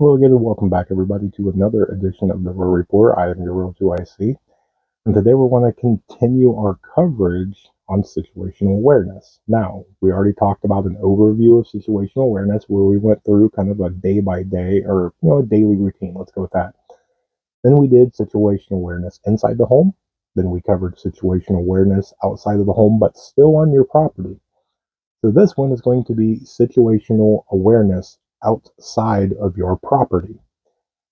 Hello again and welcome back everybody to another edition of the Real Report. I am your real 2IC, and today we want to continue our coverage on situational awareness. Now, we already talked about an overview of situational awareness where we went through kind of a day by day or a daily routine. Let's go with that. Then we did situational awareness inside the home. Then we covered situational awareness outside of the home but still on your property. So this one is going to be situational awareness outside of your property.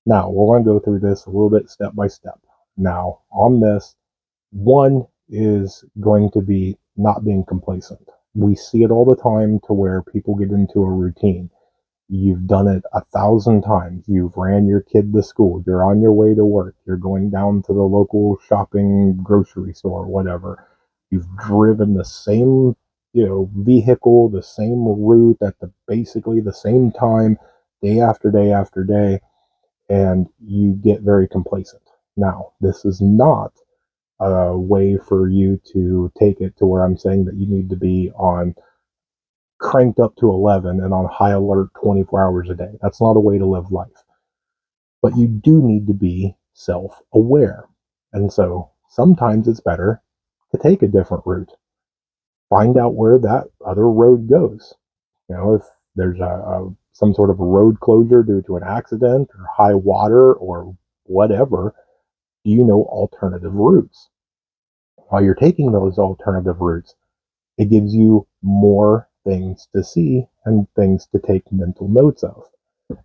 Now, we're going to go through this a little bit step by step. Now, on this, one is going to be not being complacent. We see it all the time to where people get into a routine. You've done it 1,000 times. You've ran your kid to school. You're on your way to work. You're going down to the local shopping grocery store, whatever. You've driven the same, vehicle, the same route at basically the same time, day after day after day, and you get very complacent. Now, this is not a way for you to take it to where I'm saying that you need to be on cranked up to 11 and on high alert 24 hours a day. That's not a way to live life. But you do need to be self aware. And so sometimes it's better to take a different route. Find out where that other road goes. If there's some sort of a road closure due to an accident or high water or whatever, you know alternative routes. While you're taking those alternative routes, it gives you more things to see and things to take mental notes of.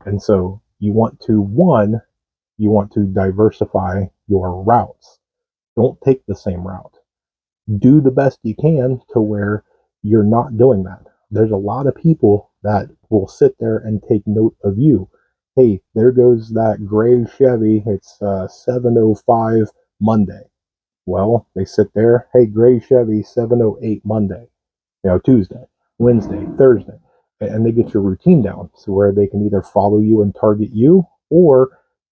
And so you want to diversify your routes. Don't take the same route. Do the best you can to where you're not doing that. There's a lot of people that will sit there and take note of you. Hey, there goes that gray Chevy. It's 7:05 Monday. Well, they sit there. Hey, gray Chevy, 7:08 Monday. Tuesday, Wednesday, Thursday, and they get your routine down so where they can either follow you and target you, or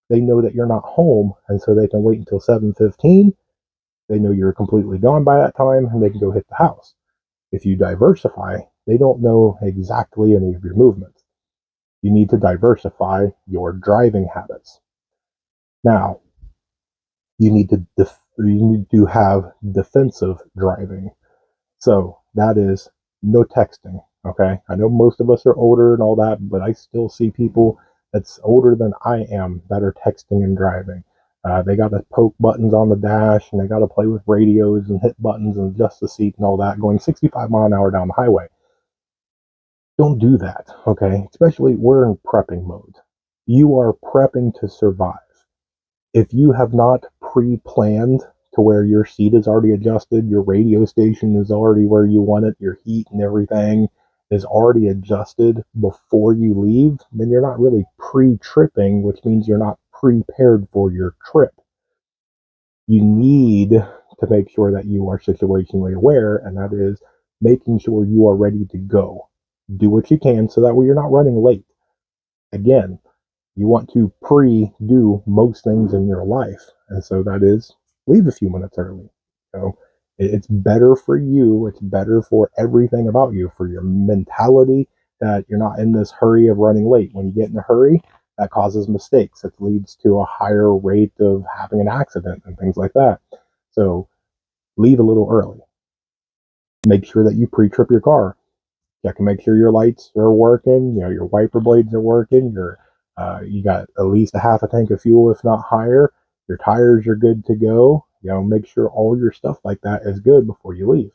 they know that you're not home, and so they can wait until 7:15. They know you're completely gone by that time, and they can go hit the house. If you diversify, they don't know exactly any of your movements. You need to diversify your driving habits. Now, you need to have defensive driving. So that is no texting. Okay. I know most of us are older and all that, but I still see people that's older than I am that are texting and driving. They got to poke buttons on the dash and they got to play with radios and hit buttons and adjust the seat and all that going 65 mile an hour down the highway. Don't do that. Okay. Especially we're in prepping mode. You are prepping to survive. If you have not pre-planned to where your seat is already adjusted, your radio station is already where you want it, your heat and everything is already adjusted before you leave, then you're not really pre-tripping, which means you're not prepared for your trip. You need to make sure that you are situationally aware, and that is making sure you are ready to go. Do what you can so that way you're not running late. Again, you want to pre-do most things in your life, and so that is leave a few minutes early. It's better for you. It's better for everything about you, for your mentality, that you're not in this hurry of running late. When you get in a hurry, that causes mistakes. It leads to a higher rate of having an accident and things like that. So leave a little early. Make sure that you pre-trip your car. Check and make sure your lights are working. Your wiper blades are working. You got at least a half a tank of fuel, if not higher. Your tires are good to go. Make sure all your stuff like that is good before you leave.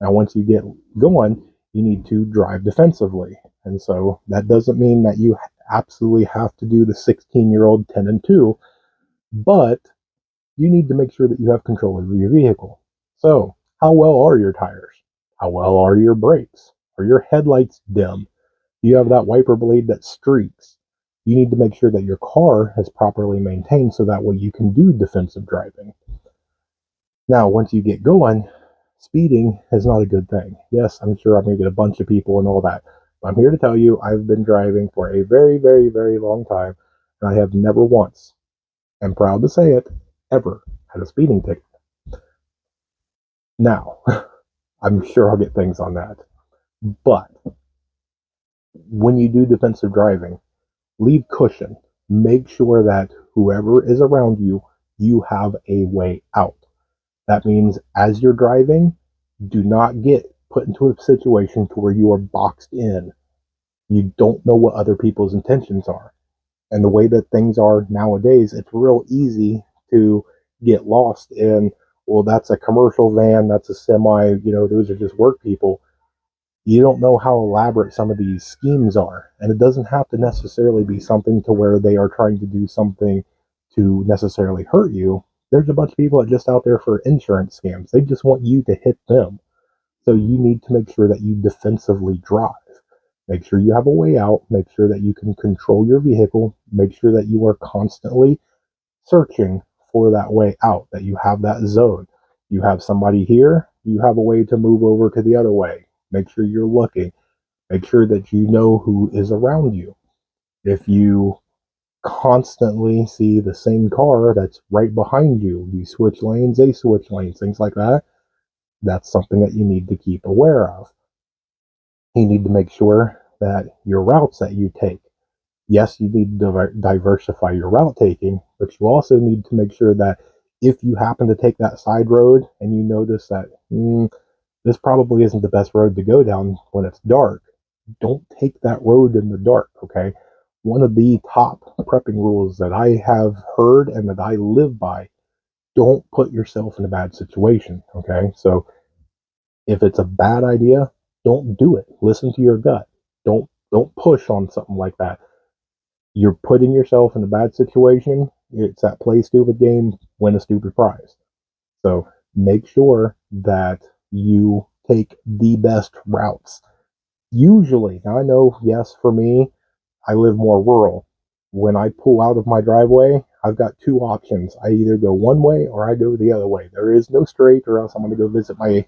Now, once you get going, you need to drive defensively. And so that doesn't mean that you absolutely have to do the 16-year-old 10 and 2, but you need to make sure that you have control over your vehicle. So, how well are your tires? How well are your brakes? Are your headlights dim? Do you have that wiper blade that streaks? You need to make sure that your car is properly maintained so that way you can do defensive driving. Now, once you get going, speeding is not a good thing. Yes, I'm sure I'm going to get a bunch of people and all that. But I'm here to tell you I've been driving for a very, very, very long time, and I have never once, I'm proud to say it, ever had a speeding ticket. Now, I'm sure I'll get things on that. But when you do defensive driving, leave cushion. make sure that whoever is around you, you have a way out. That means as you're driving, do not get put into a situation to where you are boxed in. You don't know what other people's intentions are. And the way that things are nowadays, it's real easy to get lost in, well, that's a commercial van, that's a semi, those are just work people. You don't know how elaborate some of these schemes are. And it doesn't have to necessarily be something to where they are trying to do something to necessarily hurt you. There's a bunch of people that are just out there for insurance scams. They just want you to hit them. So you need to make sure that you defensively drive. Make sure you have a way out. Make sure that you can control your vehicle. Make sure that you are constantly searching for that way out, that you have that zone. You have somebody here, you have a way to move over to the other way. Make sure you're looking. Make sure that you know who is around you. If you constantly see the same car that's right behind you, you switch lanes, they switch lanes, things like that, that's something that you need to keep aware of. You need to make sure that your routes that you take, yes, you need to diversify your route taking, but you also need to make sure that if you happen to take that side road and you notice that this probably isn't the best road to go down when it's dark, don't take that road in the dark, okay? One of the top prepping rules that I have heard and that I live by, don't put yourself in a bad situation, okay? So if it's a bad idea, don't do it. Listen to your gut. Don't push on something like that. You're putting yourself in a bad situation. It's that play stupid game, win a stupid prize. So make sure that you take the best routes. Usually, now I know, yes, for me, I live more rural. When I pull out of my driveway, I've got two options. I either go one way or I go the other way. There is no straight, or else I'm going to go visit my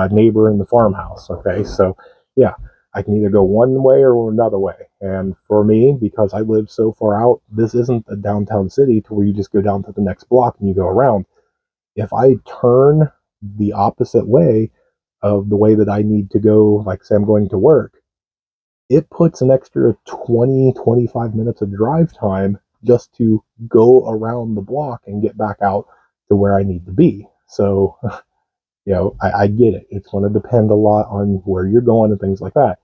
neighbor in the farmhouse. Okay, so yeah, I can either go one way or another way. And for me, because I live so far out, this isn't a downtown city to where you just go down to the next block and you go around. If I turn the opposite way of the way that I need to go, like say I'm going to work, it puts an extra 20-25 minutes of drive time just to go around the block and get back out to where I need to be. So, I get it. It's going to depend a lot on where you're going and things like that.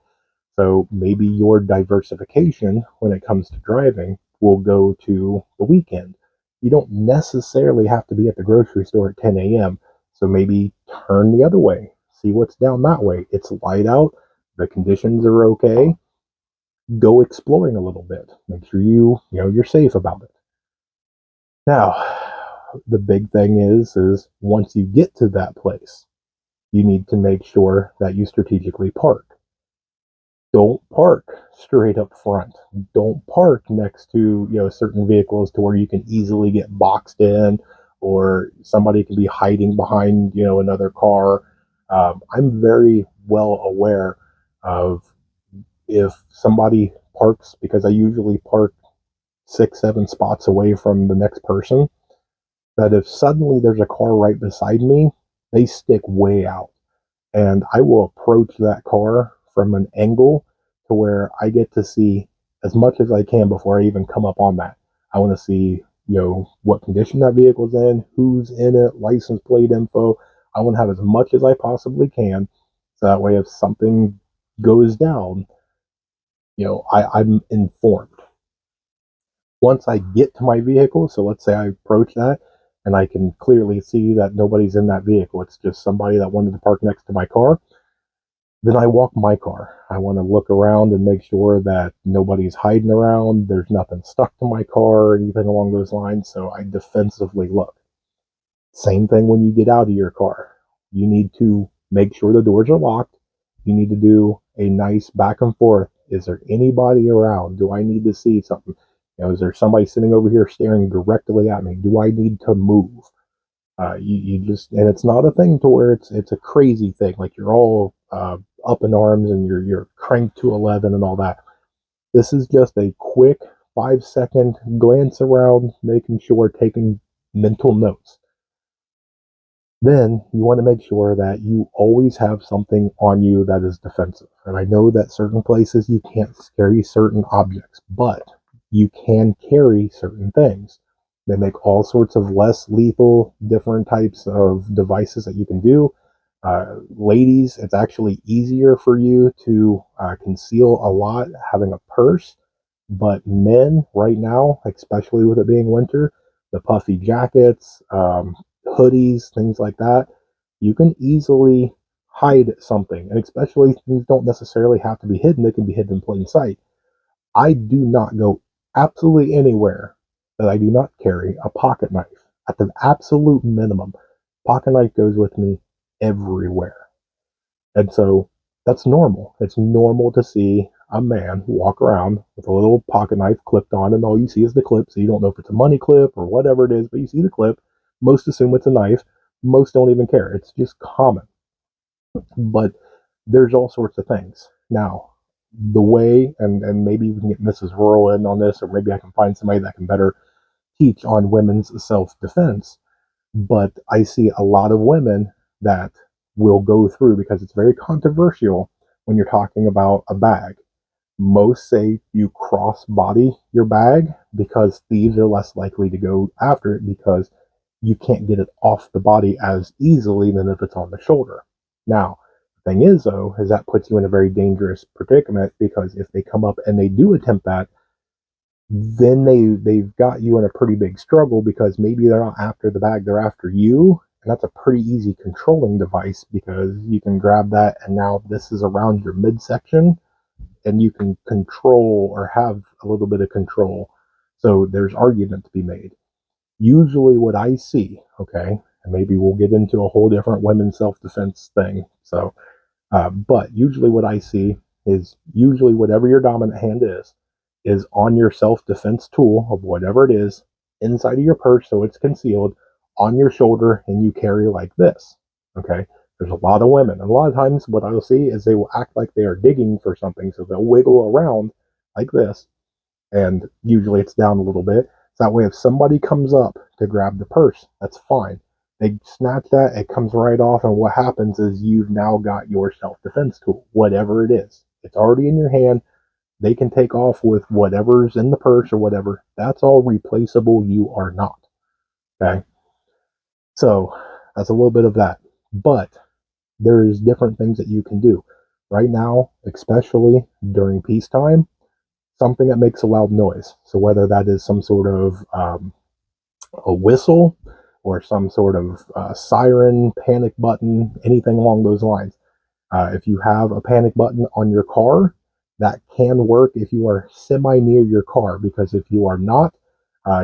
So maybe your diversification when it comes to driving will go to the weekend. You don't necessarily have to be at the grocery store at 10 a.m. So maybe turn the other way, see what's down that way. It's light out, the conditions are okay. Go exploring a little bit. Make sure you're safe about it. Now, the big thing is once you get to that place, you need to make sure that you strategically park. Don't park straight up front. Don't park next to certain vehicles to where you can easily get boxed in, or somebody can be hiding behind another car. I'm very well aware of if somebody parks, because I usually park 6-7 spots away from the next person, that if suddenly there's a car right beside me, they stick way out. And I will approach that car from an angle to where I get to see as much as I can before I even come up on that. I want to see, what condition that vehicle's in, who's in it, license plate info. I want to have as much as I possibly can. So that way, if something goes down, I'm informed. Once I get to my vehicle, so let's say I approach that and I can clearly see that nobody's in that vehicle, it's just somebody that wanted to park next to my car, then I walk my car. I want to look around and make sure that nobody's hiding around, there's nothing stuck to my car or anything along those lines, so I defensively look. Same thing when you get out of your car. You need to make sure the doors are locked. You need to do a nice back and forth. Is there anybody around? Do I need to see something? Is there somebody sitting over here staring directly at me? Do I need to move? You just, and it's not a thing to where it's a crazy thing. Like you're all up in arms and you're cranked to 11 and all that. This is just a quick 5-second glance around, making sure, taking mental notes. Then you want to make sure that you always have something on you that is defensive. And I know that certain places you can't carry certain objects, but you can carry certain things. They make all sorts of less lethal, different types of devices that you can do. Ladies, it's actually easier for you to conceal a lot having a purse. But men, right now, especially with it being winter, the puffy jackets, hoodies, things like that, you can easily hide something. And especially things don't necessarily have to be hidden, they can be hidden in plain sight. I do not go absolutely anywhere that I do not carry a pocket knife. At the absolute minimum, pocket knife goes with me everywhere. And so that's normal. It's normal to see a man walk around with a little pocket knife clipped on, and all you see is the clip. So you don't know if it's a money clip or whatever it is, but you see the clip. Most assume it's a knife. Most don't even care. It's just common. But there's all sorts of things. Now, the way, and maybe we can get Mrs. Rural in on this, or maybe I can find somebody that can better teach on women's self defense. But I see a lot of women that will go through because it's very controversial when you're talking about a bag. Most say you cross body your bag because thieves are less likely to go after it because you can't get it off the body as easily than if it's on the shoulder. Now, the thing is, though, is that puts you in a very dangerous predicament because if they come up and they do attempt that, then they've got you in a pretty big struggle because maybe they're not after the bag, they're after you. And that's a pretty easy controlling device because you can grab that and now this is around your midsection and you can control or have a little bit of control. So there's argument to be made. Usually what I see, okay, and maybe we'll get into a whole different women's self-defense thing. But usually what I see is usually whatever your dominant hand is on your self-defense tool of whatever it is inside of your purse so it's concealed on your shoulder and you carry like this. Okay. There's a lot of women. And a lot of times what I'll see is they will act like they are digging for something. So they'll wiggle around like this. And usually it's down a little bit. So that way if somebody comes up to grab the purse, that's fine. They snatch that, it comes right off, and what happens is you've now got your self-defense tool, whatever it is. It's already in your hand. They can take off with whatever's in the purse or whatever. That's all replaceable. You are not. Okay. So that's a little bit of that. But there's different things that you can do. Right now, especially during peacetime, something that makes a loud noise. So whether that is some sort of a whistle or some sort of siren, panic button, anything along those lines. If you have a panic button on your car, that can work if you are semi near your car, because if you are not,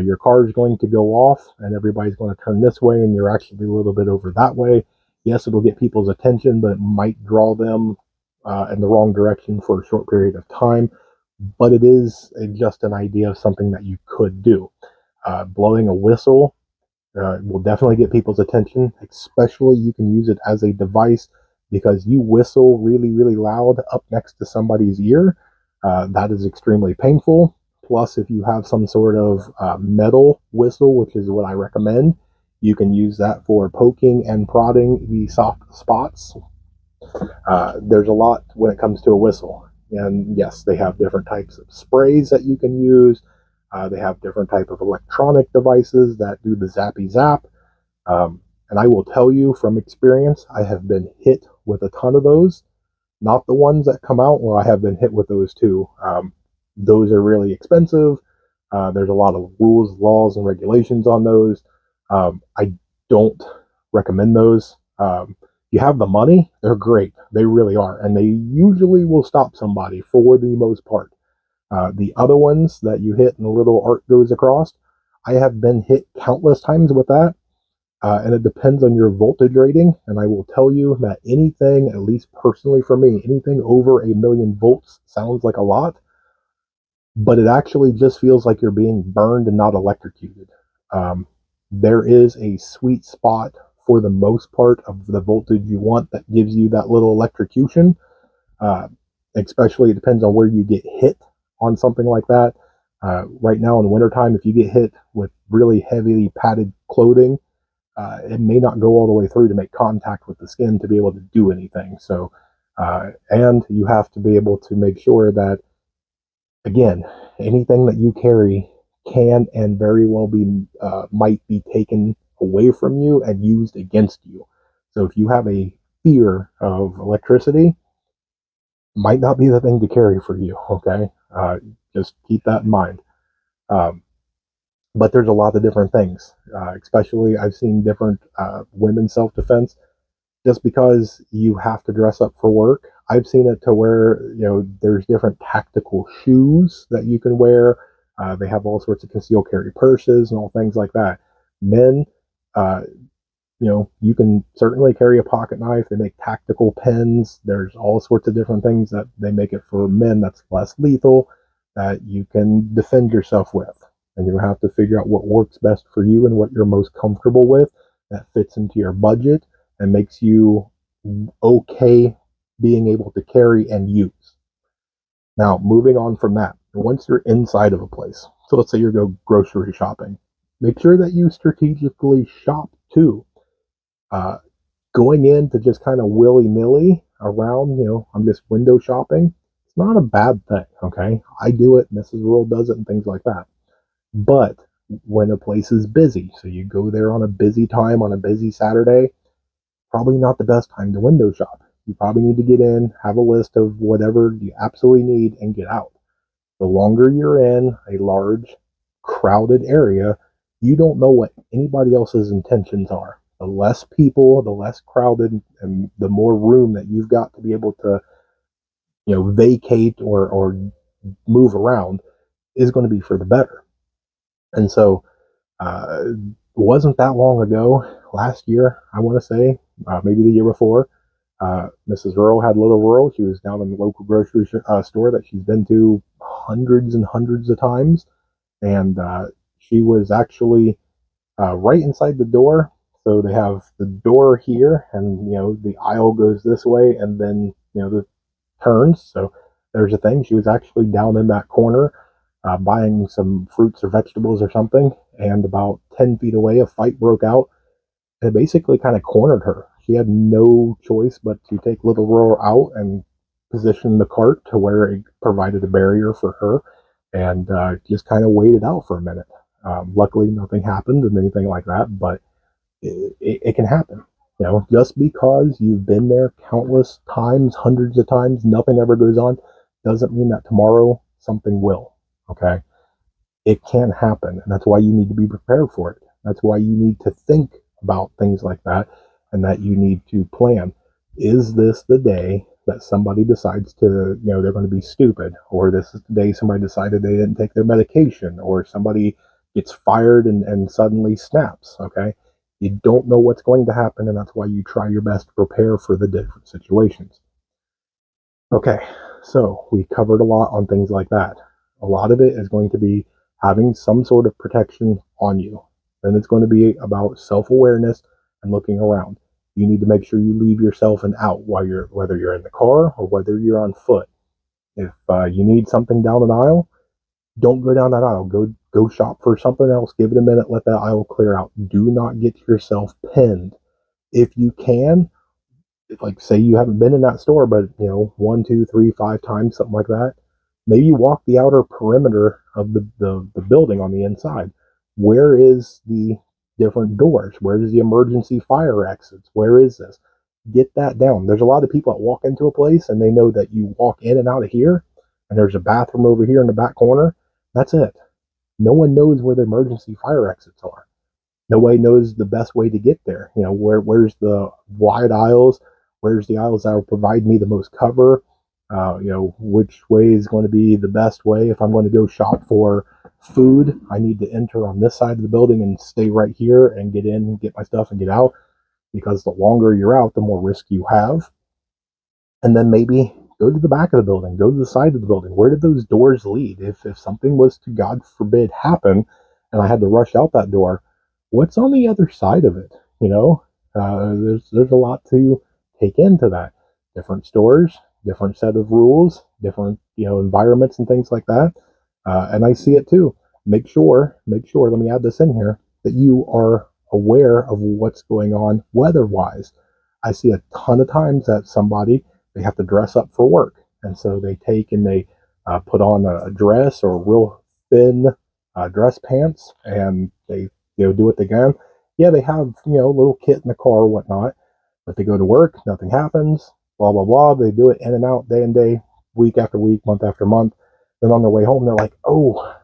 your car is going to go off and everybody's going to turn this way and you're actually a little bit over that way. Yes, it'll get people's attention, but it might draw them in the wrong direction for a short period of time. But it is just an idea of something that you could do. Blowing a whistle will definitely get people's attention, especially you can use it as a device because you whistle really, really loud up next to somebody's ear. That is extremely painful. Plus, if you have some sort of metal whistle, which is what I recommend, you can use that for poking and prodding the soft spots. There's a lot when it comes to a whistle. And yes, they have different types of sprays that you can use. They have different type of electronic devices that do the zappy zap. And I will tell you from experience, I have been hit with a ton of those. Not the ones that come out. Well, I have been hit with those too. Those are really expensive. There's a lot of rules, laws, and regulations on those. I don't recommend those. You have the money, they're great. They really are. And they usually will stop somebody for the most part. The other ones that you hit and the little arc goes across, I have been hit countless times with that. And it depends on your voltage rating. And I will tell you that anything, at least personally for me, anything over 1,000,000 volts sounds like a lot, but it actually just feels like you're being burned and not electrocuted. Um, there is a sweet spot for the most part of the voltage you want that gives you that little electrocution. Uh, Especially, it depends on where you get hit on something like that. Right now in the wintertime, if you get hit with really heavily padded clothing, it may not go all the way through to make contact with the skin to be able to do anything. So, and you have to be able to make sure that Again, anything that you carry can and very well be might be taken away from you and used against you. So if you have a fear of electricity, might not be the thing to carry for you. Okay, just keep that in mind. Um, but there's a lot of different things. Especially, I've seen different women's self defense. Just because you have to dress up for work, I've seen it to where there's different tactical shoes that you can wear. They have all sorts of concealed carry purses and all things like that. Men, uh, you can certainly carry a pocket knife. They make tactical pens. There's all sorts of different things that they make it for men that's less lethal that you can defend yourself with. And you have to figure out what works best for you and what you're most comfortable with that fits into your budget and makes you okay being able to carry and use. Now, moving on from that, once you're inside of a place, so let's say you go grocery shopping, make sure that you strategically shop too. Uh, Going in to just kind of willy nilly around, I'm just window shopping. It's not a bad thing, okay? I do it, Mrs. World does it, and things like that. But when a place is busy, so you go there on a busy time on a busy Saturday, probably not the best time to window shop. You probably need to get in, have a list of whatever you absolutely need, and get out. The longer you're in a large, crowded area, you don't know what anybody else's intentions are. The less people, the less crowded, and the more room that you've got to be able to, vacate or move around is going to be for the better. And so, it wasn't that long ago, last year, I want to say, maybe the year before, Mrs. Rural had Little Rural. She was down in the local grocery store that she's been to hundreds and hundreds of times. And she was actually right inside the door. So they have the door here, and the aisle goes this way, and then the turns. So there's a thing. She was actually down in that corner, buying some fruits or vegetables or something, and about 10 feet away, a fight broke out, and it basically kind of cornered her. She had no choice but to take Little Roar out and position the cart to where it provided a barrier for her, and just kind of waited out for a minute. Luckily, nothing happened and anything like that, but it can happen. Just because you've been there countless times, hundreds of times, nothing ever goes on, doesn't mean that tomorrow something will. Okay, it can happen, and that's why you need to be prepared for it. That's why you need to think about things like that, and that you need to plan. Is this the day that somebody decides to, they're going to be stupid, or this is the day somebody decided they didn't take their medication, or somebody gets fired and suddenly snaps? Okay, you don't know what's going to happen, and that's why you try your best to prepare for the different situations. Okay, so we covered a lot on things like that. A lot of it is going to be having some sort of protection on you. Then it's going to be about self-awareness and looking around. You need to make sure you leave yourself an out while whether you're in the car or whether you're on foot. If you need something down an aisle, don't go down that aisle. Go shop for something else. Give it a minute. Let that aisle clear out. Do not get yourself pinned. If you can, like say you haven't been in that store, but one, two, three, 5 times, something like that. Maybe you walk the outer perimeter of the building on the inside. Where is the different doors? Where is the emergency fire exits? Where is this? Get that down. There's a lot of people that walk into a place and they know that you walk in and out of here, and there's a bathroom over here in the back corner. That's it. No one knows where the emergency fire exits are. Nobody knows the best way to get there. Where's the wide aisles? Where's the aisles that will provide me the most cover? Which way is going to be the best way? If I'm going to go shop for food, I need to enter on this side of the building and stay right here and get in, get my stuff, and get out. Because the longer you're out, the more risk you have. And then maybe go to the back of the building, go to the side of the building. Where did those doors lead? If something was to, God forbid, happen, and I had to rush out that door, what's on the other side of it? There's a lot to take into that. Different stores, different set of rules, different environments and things like that. And I see it too. Make sure. Let me add this in here, that you are aware of what's going on weather-wise. I see a ton of times that somebody, they have to dress up for work, and so they take and they put on a dress or real thin dress pants, and they do what they can. Yeah, they have a little kit in the car or whatnot, but they go to work, nothing happens. Blah blah blah. They do it in and out, day and day, week after week, month after month. Then on their way home, they're like, "Oh,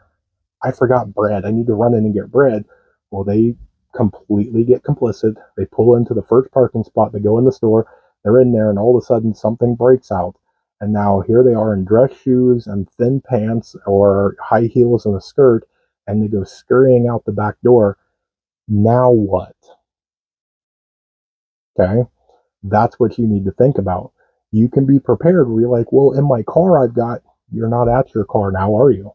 I forgot bread. I need to run in and get bread." Well, they completely get complicit. They pull into the first parking spot. They go in the store. They're in there, and all of a sudden something breaks out. And now here they are in dress shoes and thin pants or high heels and a skirt, and they go scurrying out the back door. Now what? Okay, that's what you need to think about. You can be prepared where you're like, well, in my car, you're not at your car now, are you?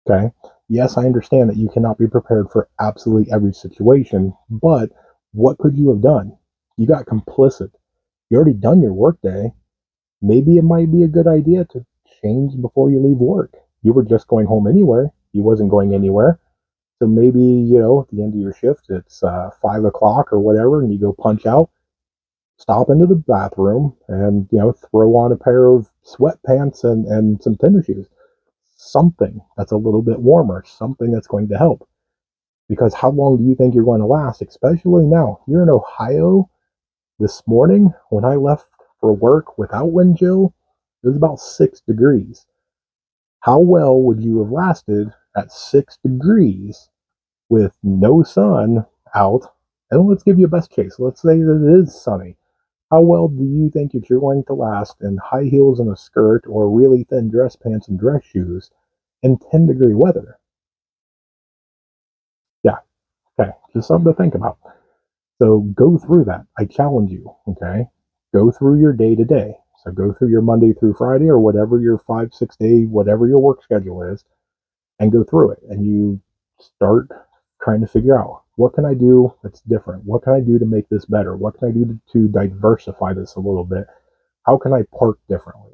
Okay. Yes, I understand that you cannot be prepared for absolutely every situation, but what could you have done? You got complicit. You already done your work day. Maybe it might be a good idea to change before you leave work. You were just going home anywhere. You wasn't going anywhere. So maybe, at the end of your shift, it's 5 o'clock or whatever, and you go punch out, stop into the bathroom and, throw on a pair of sweatpants and some tennis shoes. Something that's a little bit warmer, something that's going to help. Because how long do you think you're going to last? Especially now, you're in Ohio. This morning, when I left for work without wind chill, it was about 6 degrees. How well would you have lasted at 6 degrees with no sun out? And let's give you a best case. Let's say that it is sunny. How well do you think that you're going to last in high heels and a skirt or really thin dress pants and dress shoes in 10-degree weather? Yeah, okay. Just something to think about. So go through that. I challenge you, okay? Go through your day to day. So go through your Monday through Friday or whatever your 5, 6 day, whatever your work schedule is, and go through it. And you start trying to figure out, what can I do that's different? What can I do to make this better? What can I do to diversify this a little bit? How can I park differently?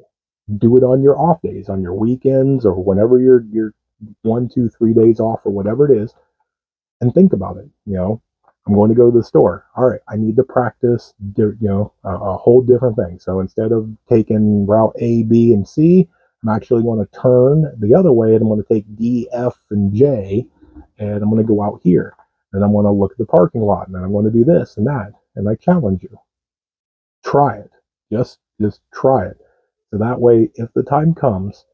Do it on your off days, on your weekends, or whenever you're 1, 2, 3 days off or whatever it is, and think about it. I'm going to go to the store. All right, I need to practice, a whole different thing. So instead of taking route A, B, and C, I'm actually going to turn the other way, and I'm going to take D, F, and J, and I'm going to go out here. And I'm going to look at the parking lot, and then I'm going to do this and that. And I challenge you, try it. Just try it. So that way, if the time comes,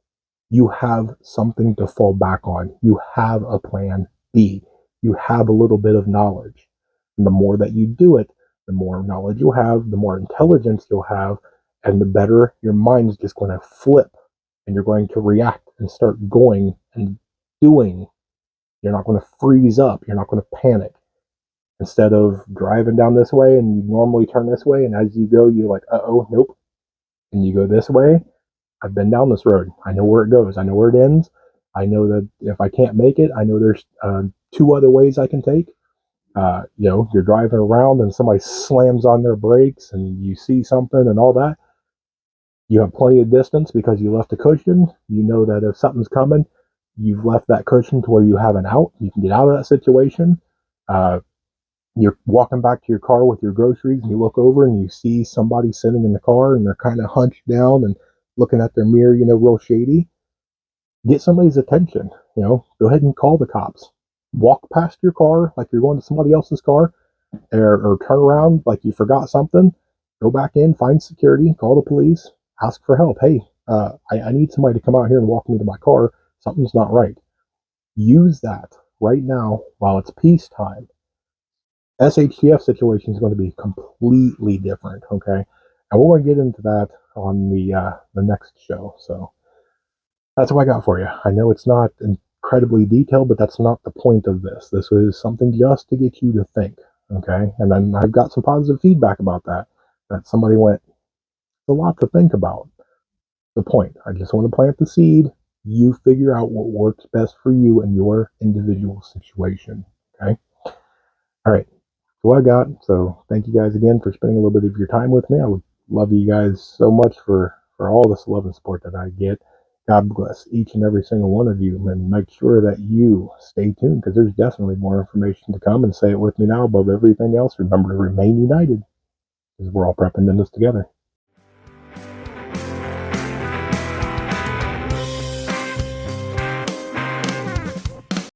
you have something to fall back on. You have a plan B. You have a little bit of knowledge. And the more that you do it, the more knowledge you'll have, the more intelligence you'll have, and the better your mind's just going to flip and you're going to react and start going and doing. You're not going to freeze up. You're not going to panic. Instead of driving down this way and you normally turn this way, and as you go, you're like, uh-oh, nope. And you go this way. I've been down this road. I know where it goes. I know where it ends. I know that if I can't make it, I know there's 2 other ways I can take. You're driving around and somebody slams on their brakes and you see something and all that. You have plenty of distance because you left a cushion. You know that if something's coming, you've left that cushion to where you have an out. You can get out of that situation. Uh, you're walking back to your car with your groceries and you look over and you see somebody sitting in the car and they're kind of hunched down and looking at their mirror, real shady. Get somebody's attention. Go ahead and call the cops. Walk past your car like you're going to somebody else's car, or turn around like you forgot something. Go back in, find security, call the police, ask for help. Hey, I need somebody to come out here and walk me to my car. Something's not right. Use that right now while it's peacetime. SHTF situation is going to be completely different, okay? And we're going to get into that on the next show. So that's what I got for you. I know it's not incredibly detailed, but that's not the point of this. This was something just to get you to think, okay? And then I've got some positive feedback about that. That somebody went, "It's a lot to think about." The point. I just want to plant the seed. You figure out what works best for you in your individual situation, okay? All right. So what I got. So thank you guys again for spending a little bit of your time with me. I would love you guys so much for all this love and support that I get. God bless each and every single one of you, and make sure that you stay tuned because there's definitely more information to come. And say it with me now above everything else. Remember to remain united because we're all prepping in this together.